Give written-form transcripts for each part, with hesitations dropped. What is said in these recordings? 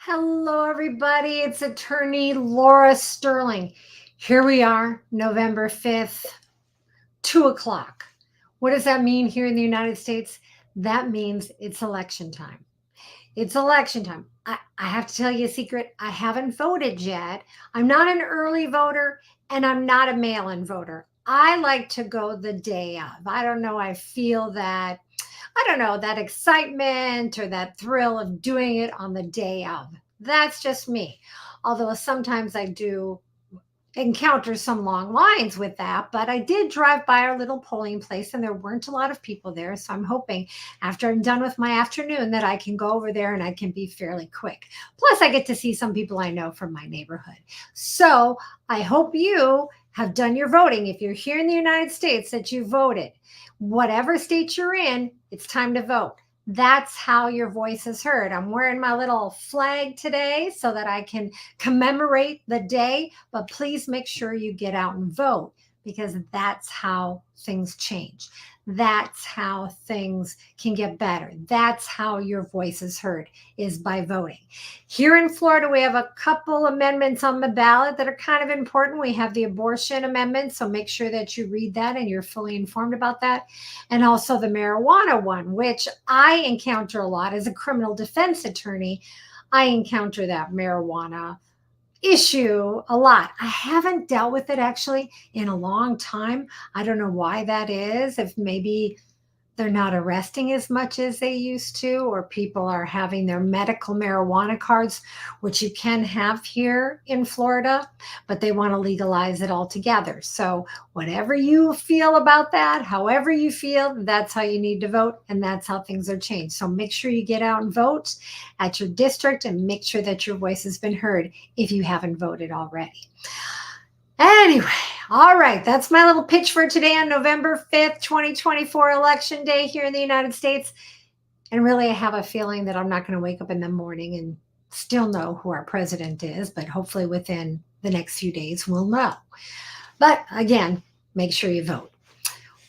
Hello, everybody. It's attorney Laura Sterling. Here we are, November 5th, 2 o'clock. What does that mean here in the United States? That means it's election time. It's election time. I have to tell you a secret. I haven't voted yet. I'm not an early voter and I'm not a mail in voter. I like to go the day of. I don't know. I feel that I don't know, that excitement or that thrill of doing it on the day of. That's just me. Although sometimes I do encounter some long lines with that, but I did drive by our little polling place and there weren't a lot of people there. So I'm hoping after I'm done with my afternoon that I can go over there and I can be fairly quick. Plus, I get to see some people I know from my neighborhood. So I hope you have done your voting. If you're here in the United States, that you voted. Whatever state you're in, it's time to vote. That's how your voice is heard. I'm wearing my little flag today so that I can commemorate the day, but please make sure you get out and vote because that's how things change. That's how things can get better. That's how your voice is heard, is by voting. Here in Florida, we have a couple amendments on the ballot that are kind of important. We have the abortion amendment, so make sure that you read that and you're fully informed about that. And also the marijuana one, which I encounter a lot as a criminal defense attorney. I encounter that marijuana issue a lot. I haven't dealt with it actually in a long time. I don't know why that is. If maybe they're not arresting as much as they used to, or people are having their medical marijuana cards, which you can have here in Florida, but they want to legalize it altogether. So, whatever you feel about that, however you feel, that's how you need to vote, and that's how things are changed. So, make sure you get out and vote at your district and make sure that your voice has been heard if you haven't voted already. Anyway, all right, that's my little pitch for today on November 5th, 2024, Election Day here in the United States. And really, I have a feeling that I'm not going to wake up in the morning and still know who our president is, but hopefully within the next few days, we'll know. But again, make sure you vote.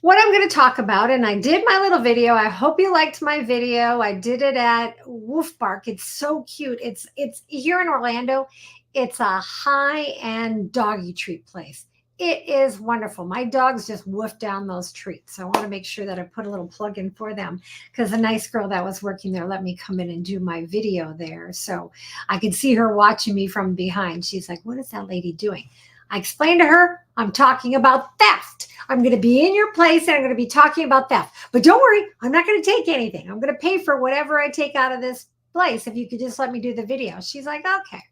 What I'm going to talk about, and I did my little video. I hope you liked my video. I did it at Wolf Bark. It's so cute. It's here in Orlando. It's a high-end doggy treat place. It is wonderful. My dogs just woof down those treats. I want to make sure that I put a little plug in for them because the nice girl that was working there let me come in and do my video there. So I could see her watching me from behind. She's like, what is that lady doing? I explained to her, I'm talking about theft. I'm going to be in your place and I'm going to be talking about theft. But don't worry, I'm not going to take anything. I'm going to pay for whatever I take out of this place if you could just let me do the video. She's like, okay.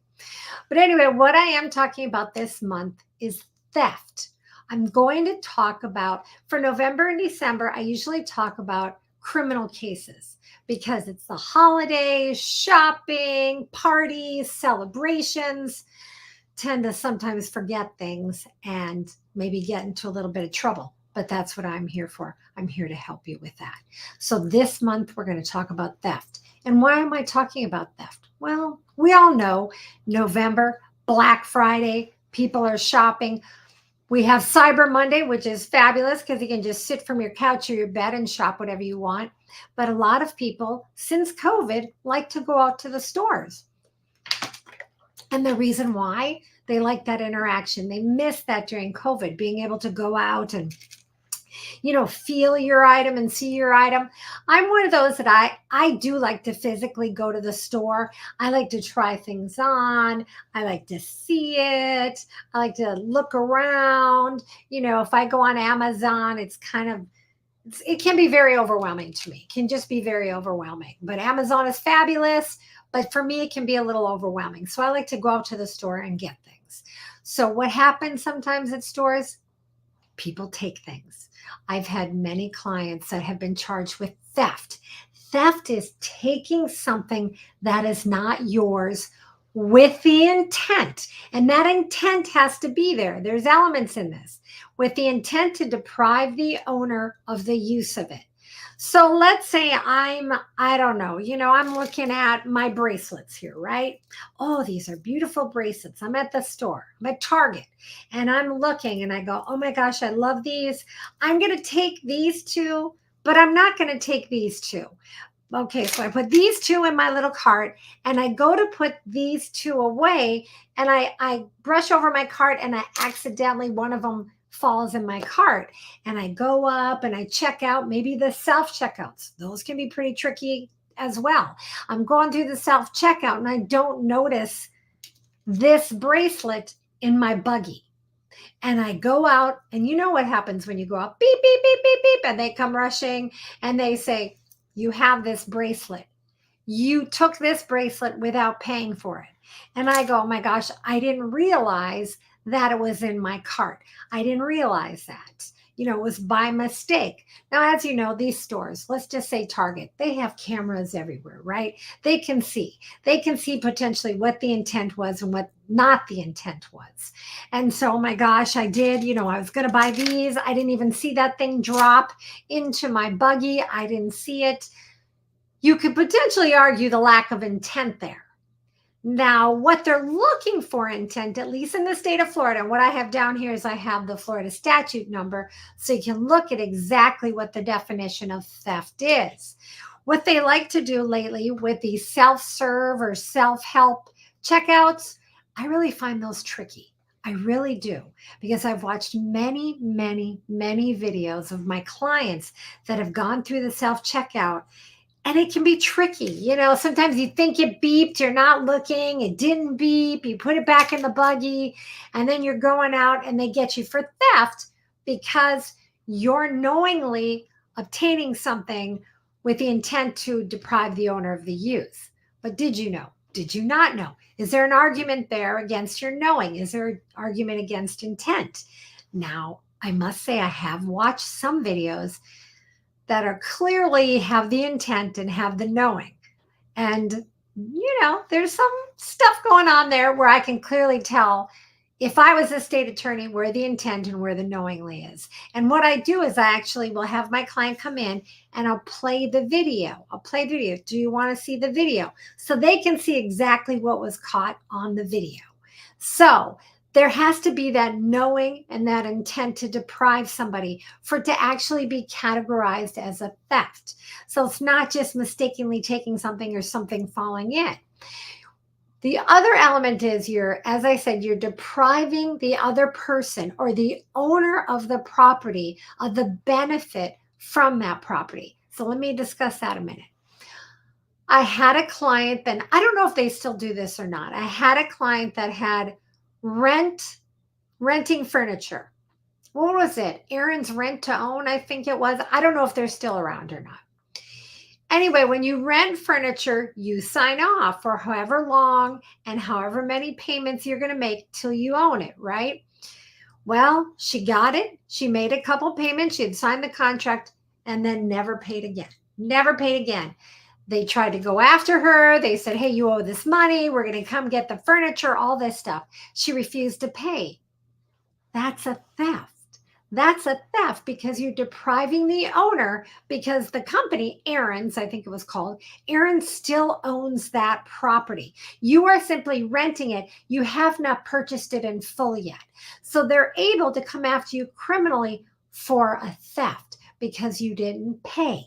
But anyway, what I am talking about this month is theft. I'm going to talk about, for November and December, I usually talk about criminal cases because it's the holidays, shopping, parties, celebrations. Tend to sometimes forget things and maybe get into a little bit of trouble. But that's what I'm here for. I'm here to help you with that. So this month, we're going to talk about theft. And why am I talking about theft? Well, we all know November, Black Friday, people are shopping. We have Cyber Monday, which is fabulous because you can just sit from your couch or your bed and shop whatever you want. But a lot of people, since COVID, like to go out to the stores. And the reason why, they like that interaction. They miss that during COVID, being able to go out and feel your item and see your item. I'm one of those that I do like to physically go to the store. I like to try things on. I like to see it. I like to look around. If I go on Amazon, it can be very overwhelming to me. It can just be very overwhelming. But Amazon is fabulous. But for me, it can be a little overwhelming. So I like to go out to the store and get things. So what happens sometimes at stores? People take things. I've had many clients that have been charged with theft. Theft is taking something that is not yours with the intent. And that intent has to be there. There's elements in this with the intent to deprive the owner of the use of it. So let's say I don't know, I'm looking at my bracelets here, right? Oh, these are beautiful bracelets. I'm at the store, I'm at Target, and I'm looking and I go, oh my gosh, I love these. I'm going to take these two, but I'm not going to take these two. Okay, so I put these two in my little cart and I go to put these two away and I brush over my cart and I accidentally, one of them falls in my cart and I go up and I check out maybe the self checkouts. Those can be pretty tricky as well. I'm going through the self checkout and I don't notice this bracelet in my buggy. And I go out, and you know what happens when you go out, beep, beep, beep, beep, beep, and they come rushing and they say, you have this bracelet. You took this bracelet without paying for it. And I go, oh my gosh, I didn't realize that it was in my cart. I didn't realize that. It was by mistake. Now, as you know, these stores, let's just say Target, they have cameras everywhere, right? They can see. They can see potentially what the intent was and what not the intent was. And so, oh my gosh, I did, I was going to buy these. I didn't even see that thing drop into my buggy. I didn't see it. You could potentially argue the lack of intent there. Now, what they're looking for intent, at least in the state of Florida, and what I have down here is I have the Florida statute number, so you can look at exactly what the definition of theft is. What they like to do lately with these self-serve or self-help checkouts, I really find those tricky. I really do, because I've watched many, many, many videos of my clients that have gone through the self-checkout. And it can be tricky. Sometimes you think it beeped, you're not looking, it didn't beep, you put it back in the buggy, and then you're going out and they get you for theft because you're knowingly obtaining something with the intent to deprive the owner of the use. But did you know? Did you not know? Is there an argument there against your knowing? Is there an argument against intent? Now, I must say I have watched some videos that are clearly have the intent and have the knowing. And, there's some stuff going on there where I can clearly tell if I was a state attorney where the intent and where the knowingly is. And what I do is I actually will have my client come in and I'll play the video. Do you want to see the video? So they can see exactly what was caught on the video. So there has to be that knowing and that intent to deprive somebody for it to actually be categorized as a theft. So it's not just mistakenly taking something or something falling in. The other element is as I said, you're depriving the other person or the owner of the property of the benefit from that property. So let me discuss that a minute. I had a client that, I don't know if they still do this or not. I had a client that had renting furniture. What was it? Aaron's Rent to Own, I think it was. I don't know if they're still around or not. Anyway, when you rent furniture, you sign off for however long and however many payments you're going to make till you own it, right? Well, she got it. She made a couple payments. She had signed the contract and then never paid again. Never paid again. They tried to go after her. They said, hey, you owe this money. We're going to come get the furniture, all this stuff. She refused to pay. That's a theft. That's a theft because you're depriving the owner because the company, Aaron's, I think it was called, Aaron still owns that property. You are simply renting it. You have not purchased it in full yet. So they're able to come after you criminally for a theft because you didn't pay.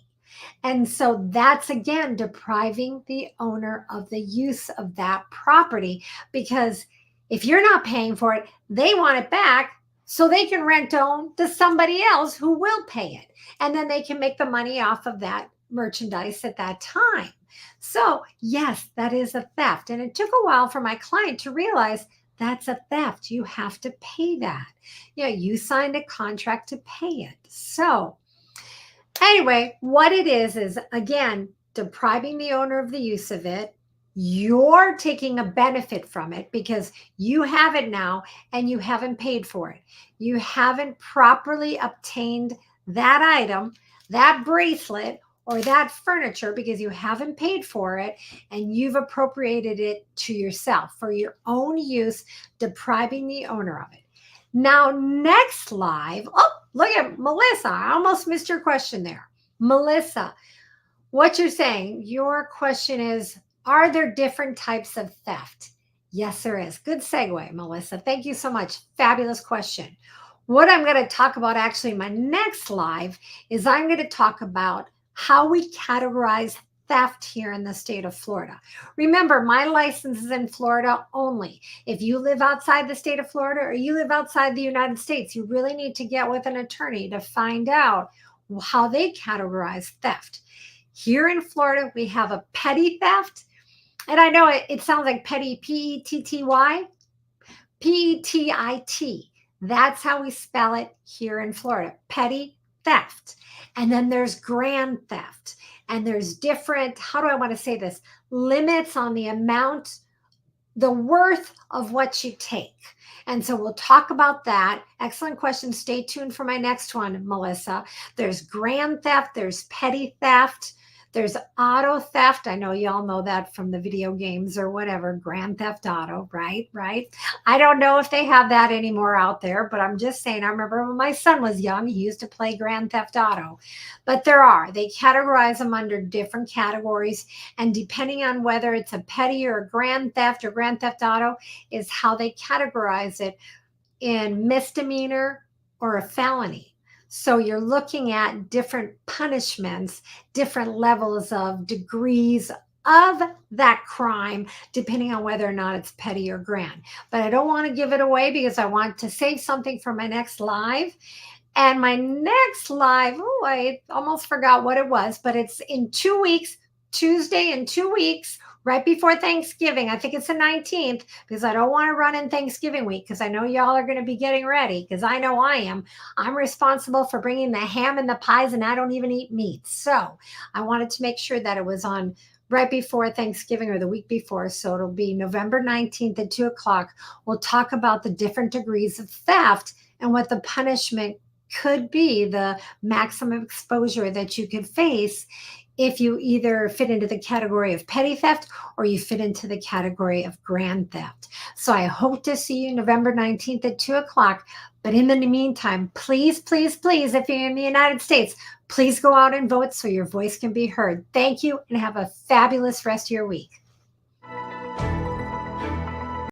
And so that's, again, depriving the owner of the use of that property because if you're not paying for it, they want it back so they can rent own to somebody else who will pay it. And then they can make the money off of that merchandise at that time. So yes, that is a theft. And it took a while for my client to realize that's a theft. You have to pay that. You signed a contract to pay it. So anyway, what it is again, depriving the owner of the use of it. You're taking a benefit from it because you have it now and you haven't paid for it. You haven't properly obtained that item, that bracelet, or that furniture because you haven't paid for it and you've appropriated it to yourself for your own use, depriving the owner of it. Now, next live, oh, look at Melissa. I almost missed your question there. Melissa, what you're saying, your question is, are there different types of theft? Yes, there is. Good segue, Melissa. Thank you so much. Fabulous question. What I'm going to talk about actually in my next live is I'm going to talk about how we categorize theft here in the state of Florida. Remember, my license is in Florida only. If you live outside the state of Florida or you live outside the United States, you really need to get with an attorney to find out how they categorize theft. Here in Florida, we have a petty theft. And I know it sounds like petty, Petty, Petit. That's how we spell it here in Florida, petty theft. And then there's grand theft. And there's different, how do I want to say this? Limits on the amount, the worth of what you take. And so we'll talk about that. Excellent question. Stay tuned for my next one, Melissa. There's grand theft, there's petty theft, there's auto theft. I know y'all know that from the video games or whatever, Grand Theft Auto, right? Right. I don't know if they have that anymore out there, but I'm just saying, I remember when my son was young, he used to play Grand Theft Auto. But they categorize them under different categories. And depending on whether it's a petty or a grand theft or Grand Theft Auto is how they categorize it in misdemeanor or a felony. So you're looking at different punishments, different levels of degrees of that crime, depending on whether or not it's petty or grand. But I don't want to give it away because I want to save something for my next live. And my next live, I almost forgot what it was, but it's in 2 weeks, Tuesday in 2 weeks, right before Thanksgiving. I think it's the 19th because I don't want to run in Thanksgiving week because I know y'all are going to be getting ready because I know I am. I'm responsible for bringing the ham and the pies and I don't even eat meat. So I wanted to make sure that it was on right before Thanksgiving or the week before. So it'll be November 19th at 2 o'clock. We'll talk about the different degrees of theft and what the punishment could be, the maximum exposure that you could face if you either fit into the category of petty theft or you fit into the category of grand theft. So I hope to see you November 19th at 2 o'clock. But in the meantime, please, please, please, if you're in the United States, please go out and vote so your voice can be heard. Thank you and have a fabulous rest of your week.